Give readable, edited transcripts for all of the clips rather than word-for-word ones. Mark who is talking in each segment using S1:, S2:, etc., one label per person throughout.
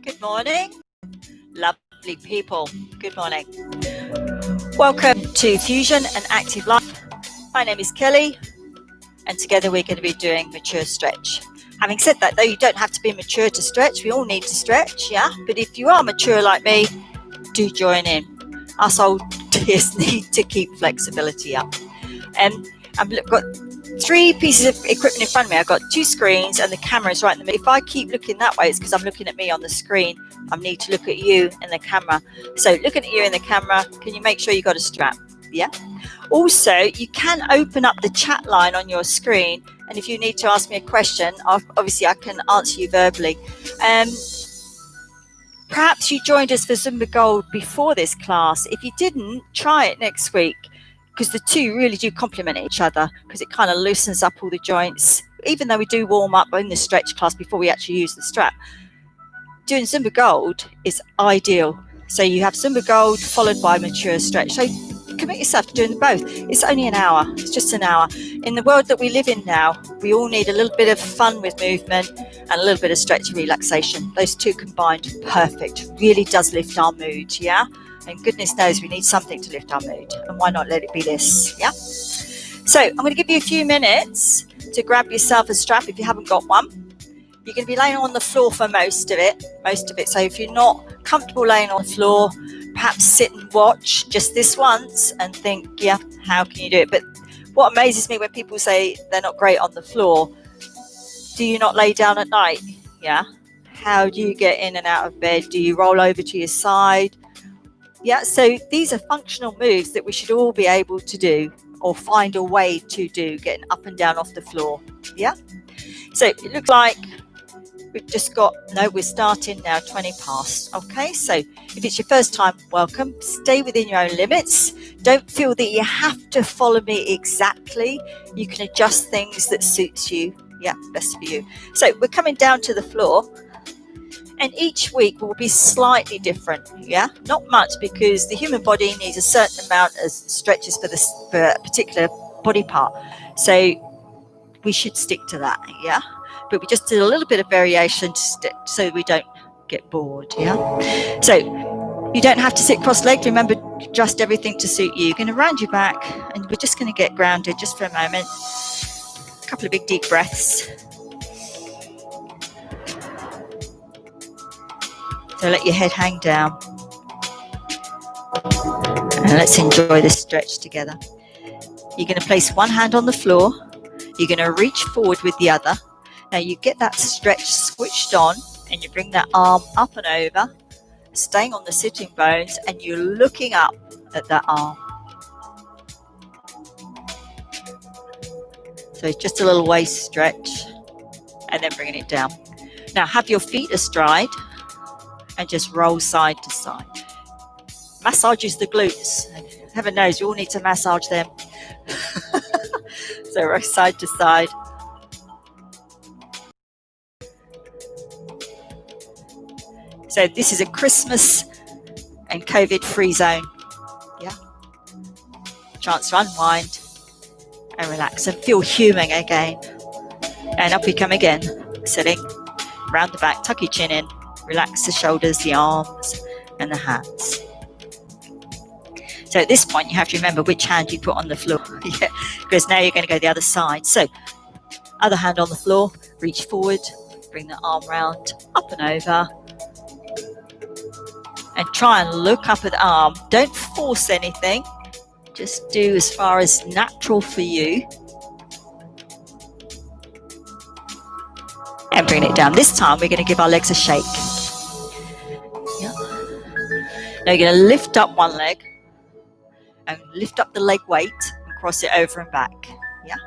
S1: Good morning, lovely people. Good morning. Welcome to Fusion and Active Life. My name is Kelly, and together we're going to be doing mature stretch. Having said that, though, you don't have to be mature to stretch. We all need to stretch, yeah? But if you are mature like me, do join in. Us old dears need to keep flexibility up. And I've got 3 pieces of equipment in front of me. I've got 2 screens and the camera's right in the middle. If I keep looking that way, it's because I'm looking at me on the screen. I need to look at you in the camera. So looking at you in the camera, can you make sure you got a strap? Yeah. Also, you can open up the chat line on your screen, and if you need to ask me a question, obviously I can answer you verbally. Perhaps you joined us for Zumba Gold before this class. If you didn't, try it next week, because the two really do complement each other, because it kind of loosens up all the joints. Even though we do warm up in the stretch class before we actually use the strap, doing Zumba Gold is ideal. So you have Zumba Gold followed by mature stretch. So commit yourself to doing them both. It's only an hour. It's just an hour. In the world that we live in now, we all need a little bit of fun with movement and a little bit of stretch and relaxation. Those two combined, perfect. Really does lift our mood, yeah? And goodness knows we need something to lift our mood. And why not let it be this, yeah? So I'm going to give you a few minutes to grab yourself a strap if you haven't got one. You're going to be laying on the floor for most of it. So if you're not comfortable laying on the floor, perhaps sit and watch just this once and think, yeah, how can you do it? But what amazes me when people say they're not great on the floor, do you not lay down at night? Yeah. How do you get in and out of bed? Do you roll over to your side? Yeah. So these are functional moves that we should all be able to do, or find a way to do, getting up and down off the floor. Yeah. So it looks like we're starting now, 20 past. Okay, so if it's your first time, welcome. Stay within your own limits. Don't feel that you have to follow me exactly. You can adjust things that suits you. Yeah, best for you. So we're coming down to the floor, and each week will be slightly different. Yeah, not much, because the human body needs a certain amount of stretches for a particular body part. So we should stick to that. Yeah. But we just did a little bit of variation so we don't get bored, yeah? So you don't have to sit cross-legged. Remember, adjust everything to suit you. You're going to round your back, and we're just going to get grounded just for a moment. A couple of big deep breaths. So let your head hang down. And let's enjoy this stretch together. You're going to place one hand on the floor. You're going to reach forward with the other. Now you get that stretch switched on, and you bring that arm up and over, staying on the sitting bones, and you're looking up at that arm. So it's just a little waist stretch, and then bringing it down. Now have your feet astride and just roll side to side. Massages the glutes. Heaven knows you all need to massage them. So roll side to side. So this is a Christmas and COVID-free zone. Yeah. Chance to unwind and relax and feel human again. And up we come again. Sitting round the back, tuck your chin in, relax the shoulders, the arms, and the hands. So at this point, you have to remember which hand you put on the floor. Yeah, because now you're going to go the other side. So other hand on the floor, reach forward, bring the arm round, up and over. And try and look up at the arm. Don't force anything. Just do as far as natural for you. And bring it down. This time we're going to give our legs a shake. Yeah. Now you're going to lift up one leg and lift up the leg weight and cross it over and back. Yeah.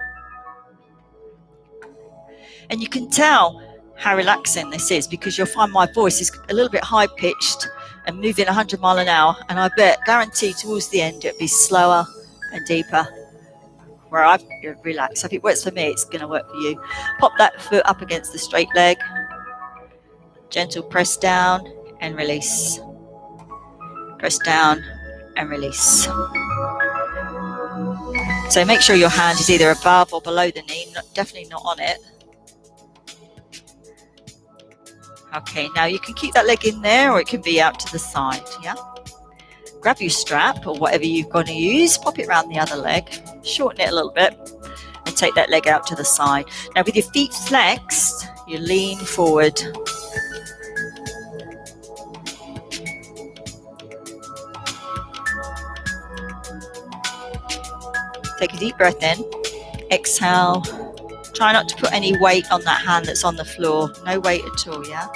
S1: And you can tell how relaxing this is, because you'll find my voice is a little bit high pitched and moving 100 miles an hour, and I guarantee towards the end it'll be slower and deeper, where I relax. So if it works for me, it's going to work for you. Pop that foot up against the straight leg, gentle press down and release, press down and release. So make sure your hand is either above or below the knee, definitely not on it. Okay, now you can keep that leg in there or it can be out to the side, yeah? Grab your strap or whatever you're going to use, pop it around the other leg, shorten it a little bit, and take that leg out to the side. Now with your feet flexed, you lean forward. Take a deep breath in, exhale. Try not to put any weight on that hand that's on the floor. No weight at all, yeah?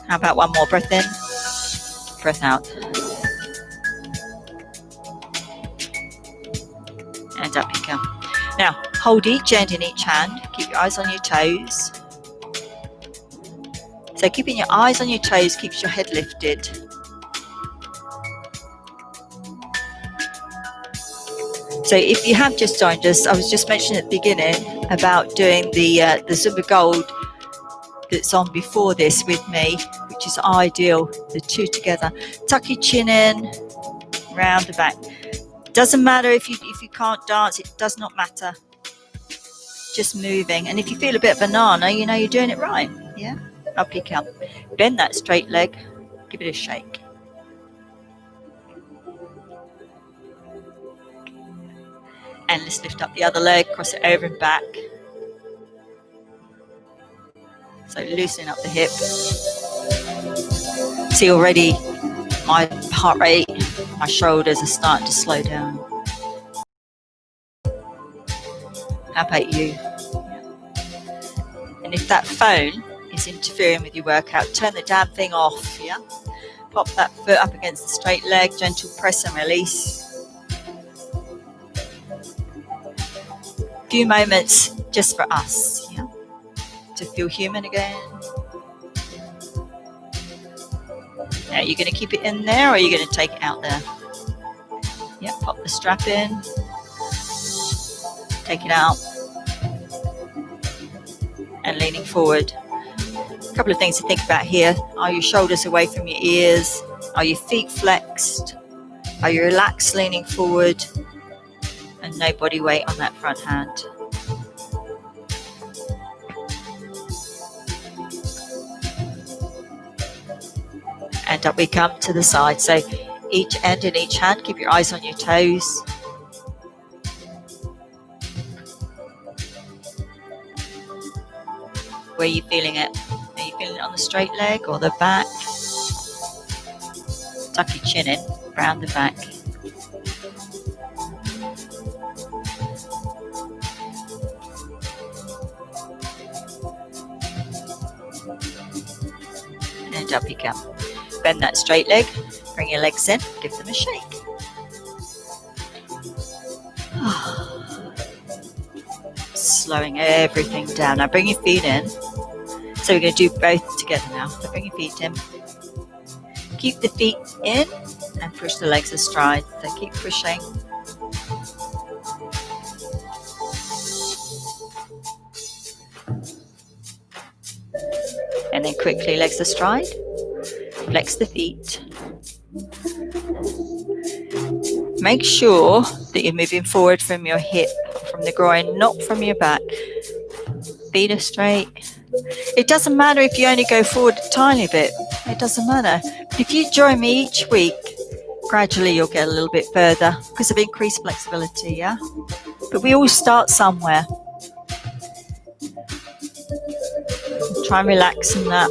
S1: How about one more? Breath in, breath out. And up you come. Now, hold each end in each hand. Keep your eyes on your toes. So keeping your eyes on your toes keeps your head lifted. So if you have just joined us, I was just mentioning at the beginning about doing the Zumba Gold that's on before this with me, which is ideal, the two together. Tuck your chin in, round the back. Doesn't matter if you can't dance, it does not matter. Just moving. And if you feel a bit banana, you know you're doing it right. Yeah? Up you come. Bend that straight leg, give it a shake. And let's lift up the other leg, cross it over and back. So loosen up the hip. See already my heart rate, my shoulders are starting to slow down. How about you? And if that phone is interfering with your workout, turn the damn thing off, yeah? Pop that foot up against the straight leg, gentle press and release. Few moments just for us, yeah? To feel human again. Now, you're going to keep it in there or are you going to take it out there? Yeah, pop the strap in. Take it out. And leaning forward. A couple of things to think about here. Are your shoulders away from your ears? Are your feet flexed? Are you relaxed leaning forward? And no body weight on that front hand. And up we come to the side. So each end in each hand, keep your eyes on your toes. Where are you feeling it? Are you feeling it on the straight leg or the back? Tuck your chin in, round the back. And up you come. Bend that straight leg, bring your legs in, give them a shake. Slowing everything down. Now bring your feet in. So we're going to do both together now. So bring your feet in. Keep the feet in and push the legs astride. So keep pushing. And then quickly legs astride. Flex the feet. Make sure that you're moving forward from your hip, from the groin, not from your back. Feet are straight. It doesn't matter if you only go forward a tiny bit. It doesn't matter. But if you join me each week, gradually you'll get a little bit further because of increased flexibility, yeah? But we all start somewhere. Try and relax in that.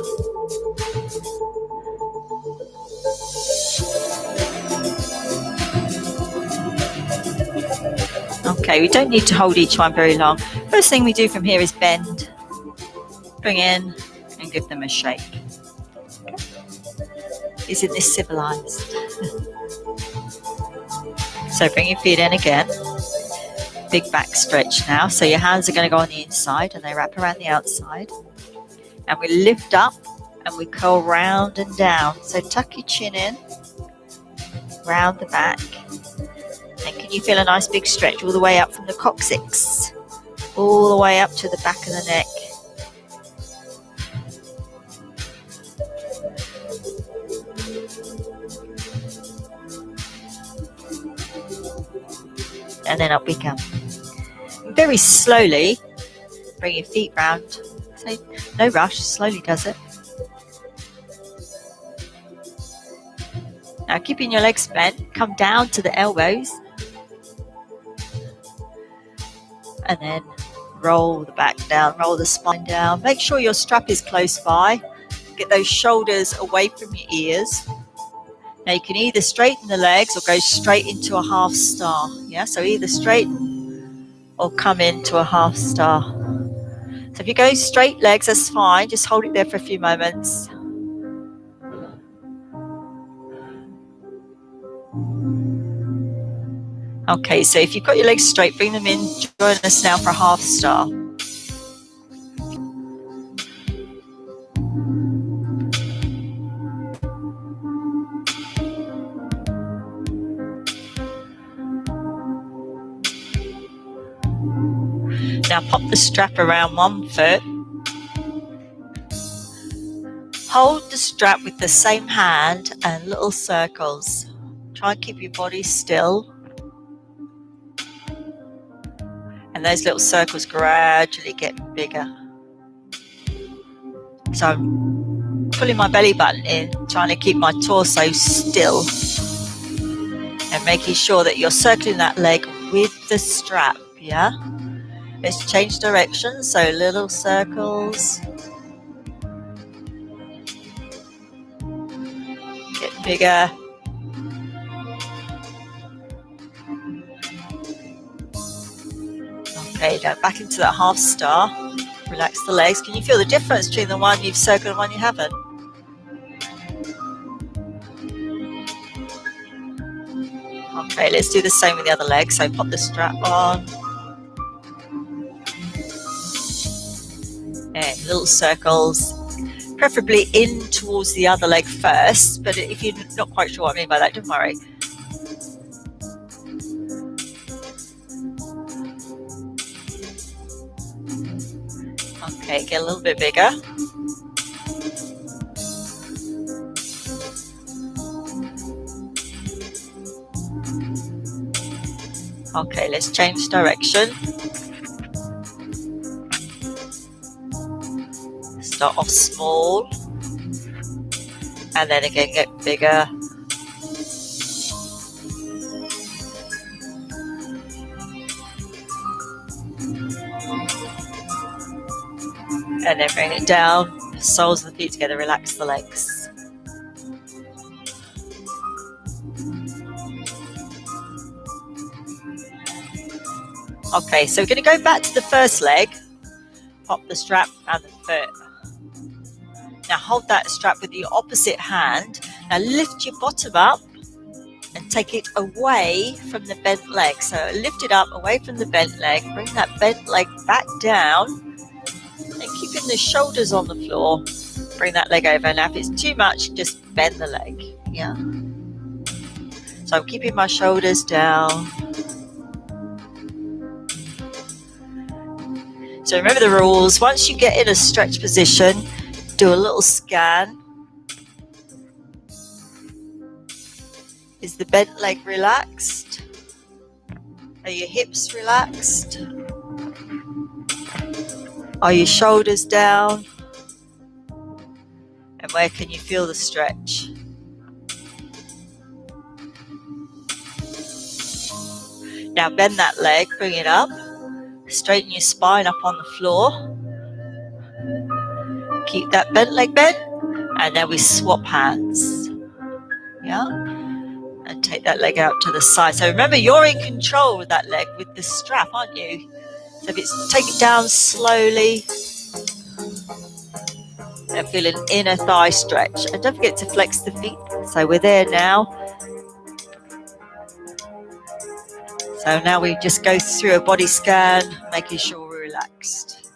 S1: Okay, we don't need to hold each one very long. First thing we do from here is bend, bring in, and give them a shake. Isn't this civilized? So bring your feet in again. Big back stretch now. So your hands are going to go on the inside and they wrap around the outside. And we lift up and we curl round and down. So tuck your chin in, round the back. And can you feel a nice big stretch all the way up from the coccyx, all the way up to the back of the neck. And then up we come. Very slowly, bring your feet round. So no rush, slowly does it. Now keeping your legs bent, come down to the elbows and then roll the back down, roll the spine down. Make sure your strap is close by. Get those shoulders away from your ears. Now you can either straighten the legs or go straight into a half star. Yeah, so either straighten or come into a half star. So if you go straight legs, that's fine. Just hold it there for a few moments. Okay, so if you've got your legs straight, bring them in. Join us now for a half star. Now pop the strap around one foot. Hold the strap with the same hand and little circles. Try and keep your body still. And those little circles gradually get bigger. So I'm pulling my belly button in, trying to keep my torso still. And making sure that you're circling that leg with the strap, yeah? Let's change direction, so little circles. Get bigger. Okay, now back into that half star. Relax the legs. Can you feel the difference between the one you've circled and the one you haven't? Okay, let's do the same with the other leg. So pop the strap on. And little circles. Preferably in towards the other leg first, but if you're not quite sure what I mean by that, don't worry. Okay, get a little bit bigger. Okay, let's change direction. Start off small and then again get bigger. And then bring it down, soles of the feet together, relax the legs. Okay, so we're going to go back to the first leg. Pop the strap around the foot. Now hold that strap with the opposite hand. Now lift your bottom up and take it away from the bent leg. So lift it up away from the bent leg. Bring that bent leg back down and keeping the shoulders on the floor. Bring that leg over. Now if it's too much, just bend the leg. Yeah. So I'm keeping my shoulders down. So remember the rules. Once you get in a stretch position, do a little scan. Is the bent leg relaxed? Are your hips relaxed? Are your shoulders down? And where can you feel the stretch? Now bend that leg, bring it up. Straighten your spine up on the floor. Keep that bent leg bent, and then we swap hands. Yeah, and take that leg out to the side. So remember, you're in control with that leg with the strap, aren't you? So if it's take it down slowly, and feel an inner thigh stretch, and don't forget to flex the feet. So we're there now. So now we just go through a body scan, making sure we're relaxed.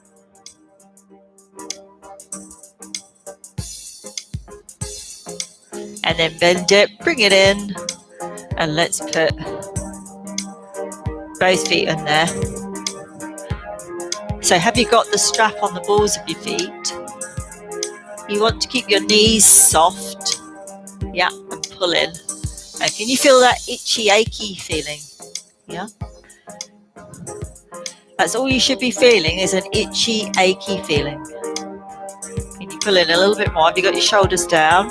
S1: And then bend it, bring it in, and let's put both feet in there. So have you got the strap on the balls of your feet? You want to keep your knees soft, yeah, and pull in. And can you feel that itchy, achy feeling? Yeah. That's all you should be feeling is an itchy, achy feeling. Can you pull in a little bit more? Have you got your shoulders down?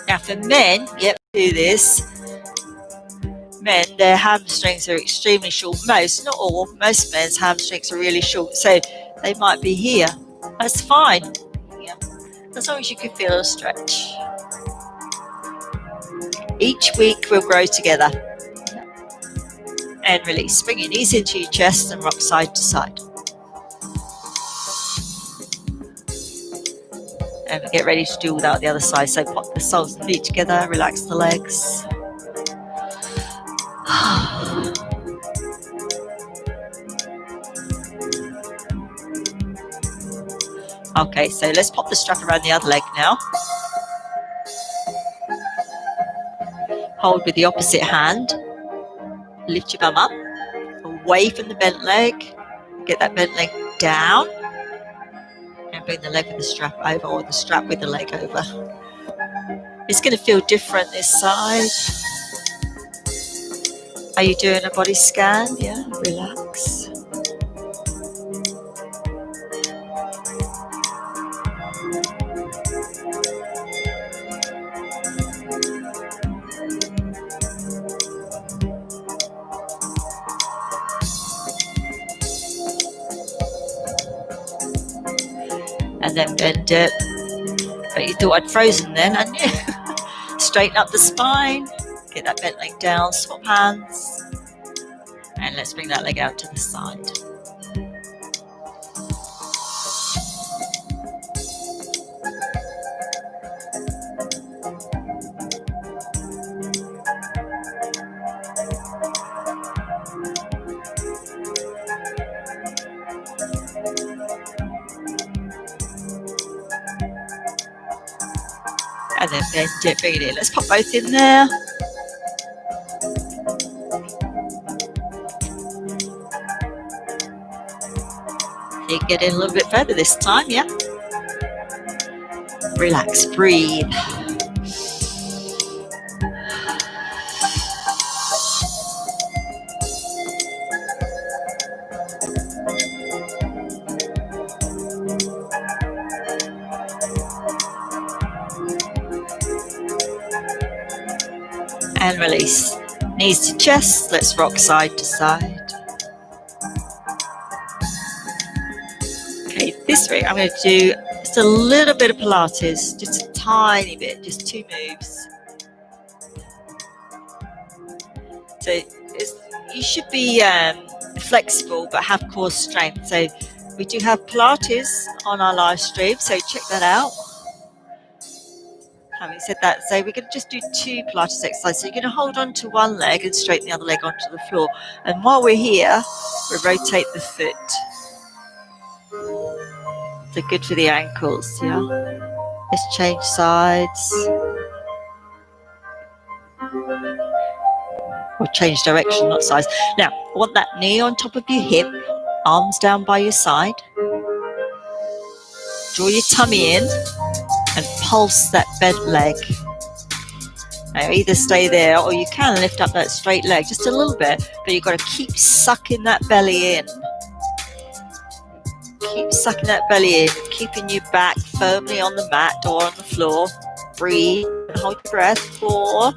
S1: Now for men, yep, do this. Men, their hamstrings are extremely short. Most, not all, most men's hamstrings are really short, so they might be here. That's fine. Yeah. As long as you can feel a stretch. Each week we'll grow together. And release. Bring your knees into your chest and rock side to side. And we'll get ready to do all that on the other side. So pop the soles of the feet together, relax the legs. Okay, so let's pop the strap around the other leg now. Hold with the opposite hand. Lift your bum up, away from the bent leg. Get that bent leg down. And bring the leg with the strap over, or the strap with the leg over. It's going to feel different this side. Are you doing a body scan? Yeah, relax. And then bend it. But you thought I'd frozen then, hadn't you? Straighten up the spine. Get that bent leg down, swap hands. And let's bring that leg out to the side. And then bend it, bring it in. Let's pop both in there. You get in a little bit further this time, yeah? Relax, breathe. And release. Knees to chest, let's rock side to side. Okay, this week I'm going to do just a little bit of Pilates, just a tiny bit, just 2 moves. So you should be flexible but have core strength. So we do have Pilates on our live stream, so check that out. Having said that, so we're going to just do 2 Pilates exercises. So you're going to hold on to one leg and straighten the other leg onto the floor. And while we're here, we'll rotate the foot. So good for the ankles, yeah? Let's change sides. Or change direction, not size. Now, I want that knee on top of your hip, arms down by your side. Draw your tummy in and pulse that bent leg. Now, either stay there or you can lift up that straight leg just a little bit, but you've got to keep sucking that belly in. Keep sucking that belly in, keeping your back firmly on the mat or on the floor. Breathe and hold your breath. 4,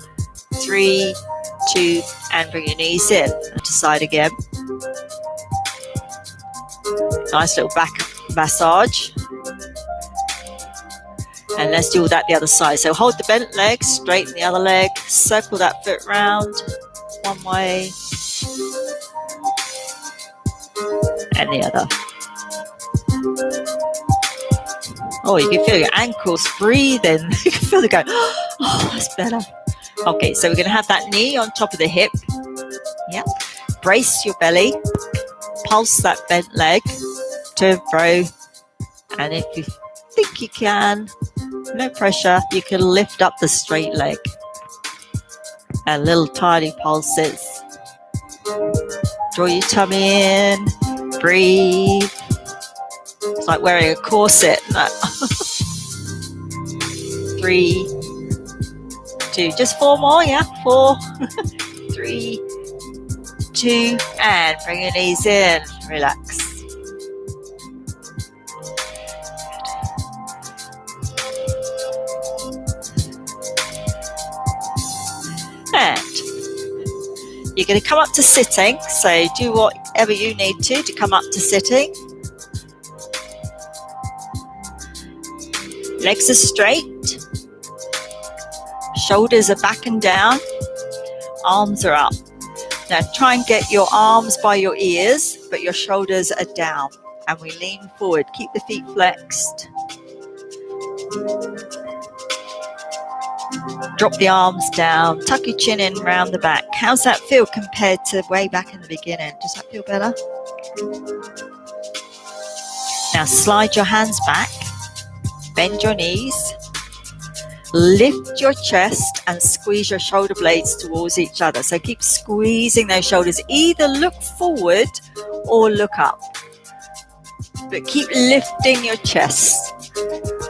S1: 3, 2, and bring your knees in. And to side again. Nice little back massage. And let's do that the other side. So hold the bent leg, straighten the other leg, circle that foot round one way and the other. Oh, you can feel your ankles breathing. You can feel it go, oh, that's better. Okay, so we're going to have that knee on top of the hip. Yeah. Brace your belly. Pulse that bent leg to and fro. And if you think you can, no pressure, you can lift up the straight leg. And little tiny pulses. Draw your tummy in. Breathe. It's like wearing a corset. 3, 2, just 4 more, yeah? 4, 3, 2, and bring your knees in. Relax. You're going to come up to sitting, so do whatever you need to come up to sitting. Legs are straight, shoulders are back and down, arms are up. Now try and get your arms by your ears, but your shoulders are down. And we lean forward, keep the feet flexed. Drop the arms down, tuck your chin in round the back. How's that feel compared to way back in the beginning? Does that feel better? Now slide your hands back, bend your knees, lift your chest and squeeze your shoulder blades towards each other. So keep squeezing those shoulders. Either look forward or look up. But keep lifting your chest.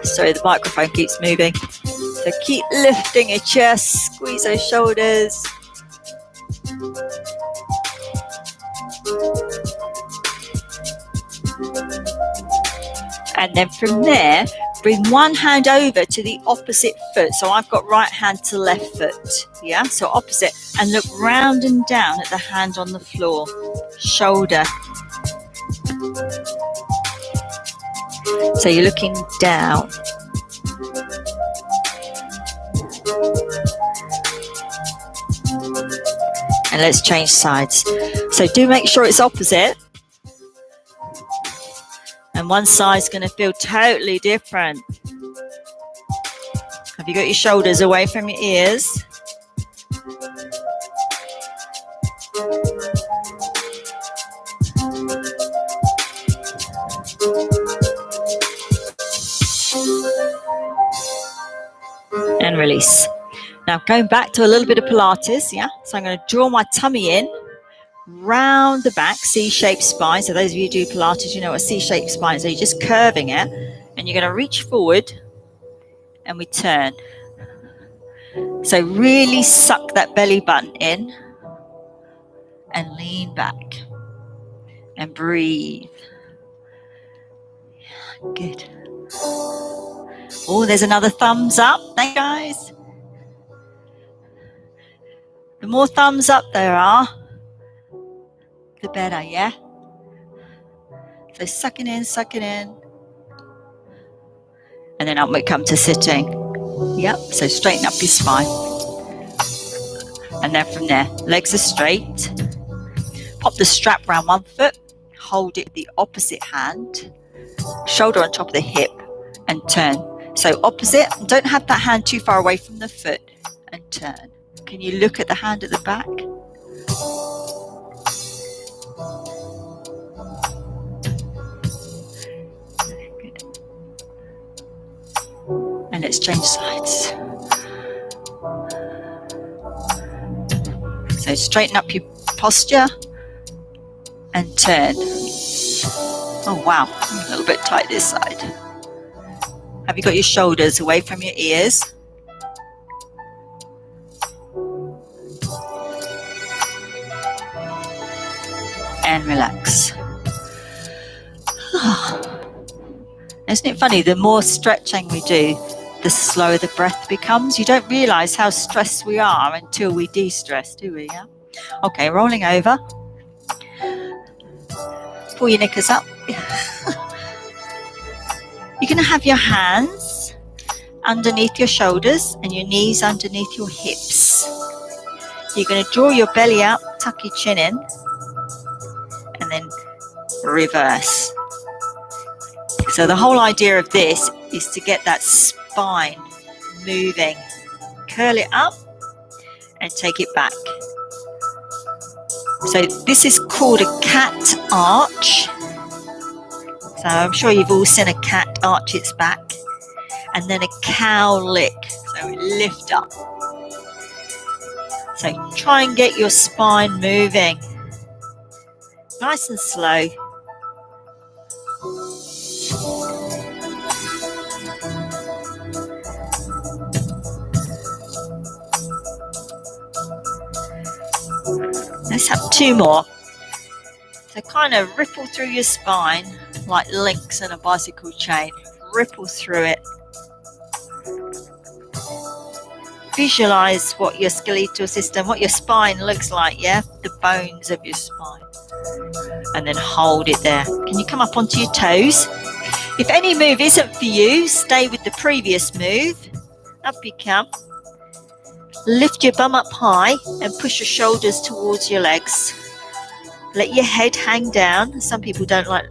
S1: Sorry, the microphone keeps moving. So keep lifting your chest, squeeze those shoulders. And then from there, bring one hand over to the opposite foot. So I've got right hand to left foot. Yeah, so opposite. And look round and down at the hand on the floor. Shoulder. So you're looking down. And let's change sides. So do make sure it's opposite. And one side's going to feel totally different. Have you got your shoulders away from your ears? And release. Now going back to a little bit of Pilates, yeah? So I'm going to draw my tummy in, round the back, C-shaped spine. So those of you who do Pilates, you know what a C-shaped spine is. So you're just curving it, and you're going to reach forward, and we turn. So really suck that belly button in, and lean back, and breathe. Good. Oh, there's another thumbs up. Thank you, guys. The more thumbs up there are, the better, yeah? So suck it in, suck it in. And then up we come to sitting. Yep, so straighten up your spine. And then from there, legs are straight. Pop the strap around one foot. Hold it with the opposite hand. Shoulder on top of the hip. And turn. So opposite, don't have that hand too far away from the foot. And turn. Can you look at the hand at the back? Good. And let's change sides. So straighten up your posture and turn. Oh wow, I'm a little bit tight this side. Have you got your shoulders away from your ears? And relax. Isn't it funny? The more stretching we do, the slower the breath becomes. You don't realize how stressed we are until we de-stress, do we? Yeah. Okay, rolling over. Pull your knickers up. You're going to have your hands underneath your shoulders and your knees underneath your hips. You're going to draw your belly up, tuck your chin in, and then reverse. So the whole idea of this is to get that spine moving. Curl it up and take it back. So this is called a cat arch. So I'm sure you've all seen a cat arch its back. And then a cow lick. So lift up. So try and get your spine moving. Nice and slow. Let's have two more. So kind of ripple through your spine like links in a bicycle chain. Ripple through it. Visualize what your skeletal system, what your spine looks like, yeah? the bones of your spine. And then hold it there. Can you come up onto your toes? If any move isn't for you, stay with the previous move. Up you come. Lift your bum up high and push your shoulders towards your legs. Let your head hang down. Some people don't like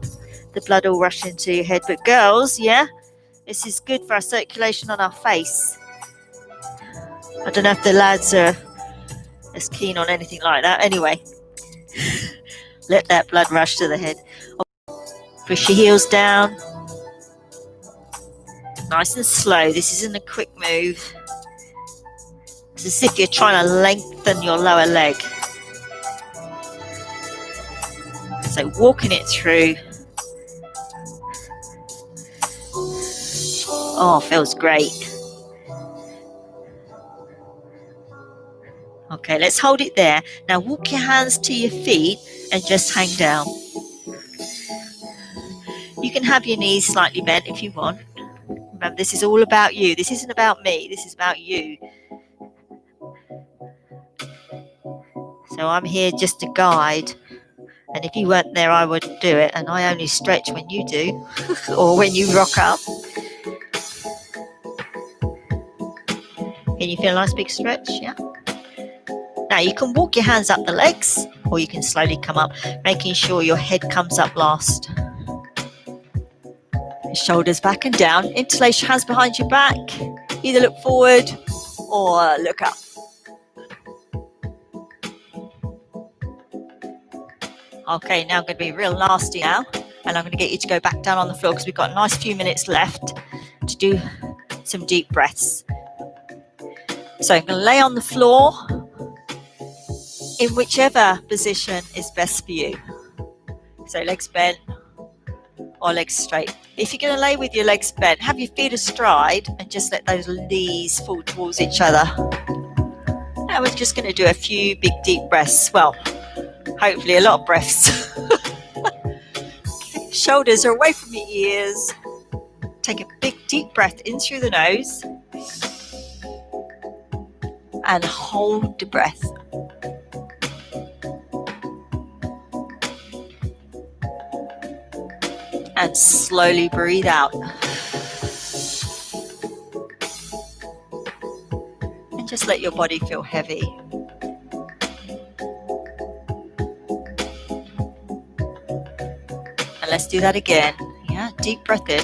S1: the blood all rush into your head, but girls, yeah, this is good for our circulation on our face. I don't know if the lads are as keen on anything like that. Anyway, let that blood rush to the head. Push your heels down. Nice and slow. This isn't a quick move. It's as if you're trying to lengthen your lower leg. So walking it through. Oh, feels great. Okay, let's hold it there. Now walk your hands to your feet and just hang down. You can have your knees slightly bent if you want. Remember, this is all about you. This isn't about me. This is about you. So I'm here just to guide. And if you weren't there, I wouldn't do it. And I only stretch when you do, or when you rock up. Can you feel a nice big stretch? Yeah. Now you can walk your hands up the legs, or you can slowly come up, making sure your head comes up last. Shoulders back and down. Interlace your hands behind your back. Either look forward or look up. Okay, now I'm going to be real nasty now, and I'm going to get you to go back down on the floor because we've got a nice few minutes left to do some deep breaths. So I'm going to lay on the floor in whichever position is best for you. So legs bent or legs straight. If you're going to lay with your legs bent, have your feet astride and just let those knees fall towards each other. Now we're just going to do a few big deep breaths. Well, hopefully a lot of breaths. Shoulders are away from your ears. Take a big deep breath in through the nose and hold the breath. And slowly breathe out. And just let your body feel heavy. And let's do that again. Yeah, deep breath in.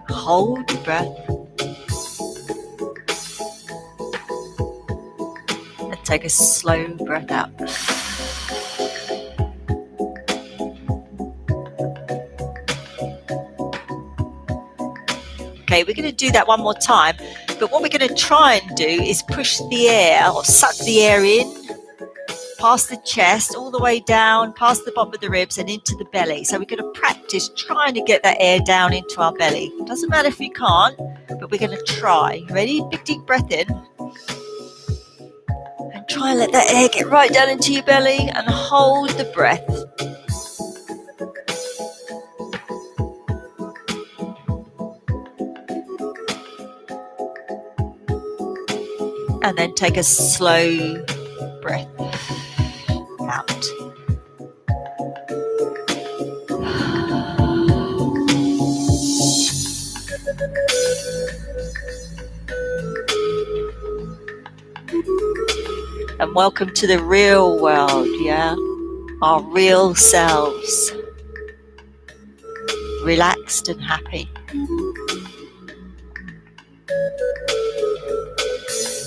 S1: Hold the breath. And take a slow breath out. Okay, we're going to do that one more time, but what we're going to try and do is push the air or suck the air in, past the chest, all the way down, past the bottom of the ribs and into the belly. So we're going to practice trying to get that air down into our belly. Doesn't matter if you can't, but we're going to try. Ready? Big deep breath in. And try and let that air get right down into your belly and hold the breath. And then take a slow breath out. And welcome to the real world, yeah? Our real selves. Relaxed and happy.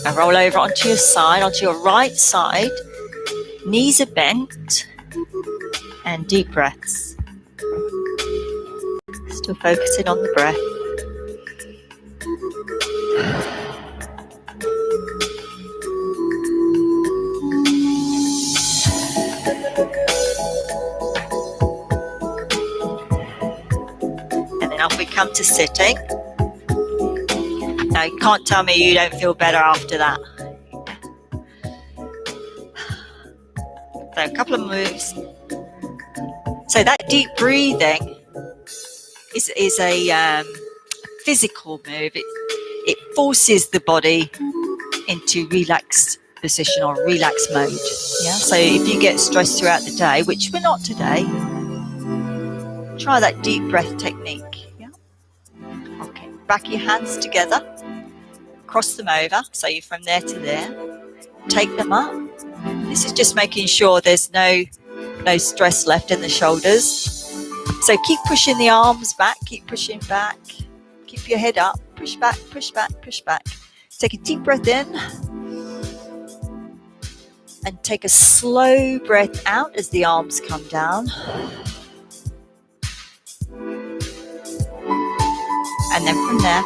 S1: And roll over onto your side, onto your right side. Knees are bent. And deep breaths. Still focusing on the breath. And then up we come to sitting. Now, you can't tell me you don't feel better after that. So a couple of moves. So that deep breathing is a physical move. It forces the body into relaxed position or relaxed mode. Yeah. So if you get stressed throughout the day, which we're not today, try that deep breath technique. Yeah. Okay. Back your hands together. Cross them over. So you're from there to there. Take them up. This is just making sure there's no stress left in the shoulders. So keep pushing the arms back. Keep pushing back. Keep your head up. Push back, push back, push back. Take a deep breath in. And take a slow breath out as the arms come down. And then from there,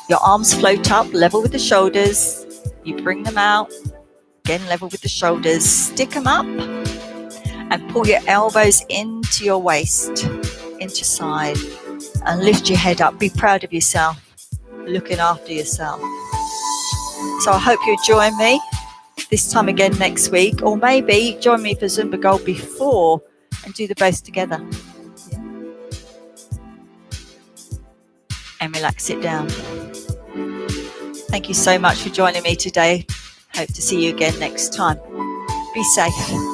S1: your arms float up, level with the shoulders. You bring them out, again level with the shoulders. Stick them up and pull your elbows into your waist, into side. And lift your head up. Be proud of yourself, looking after yourself. So I hope you join me this time again next week, or maybe join me for Zumba Gold before and do the both together. Yeah. And relax it down. Thank you so much for joining me today. Hope to see you again next time. Be safe.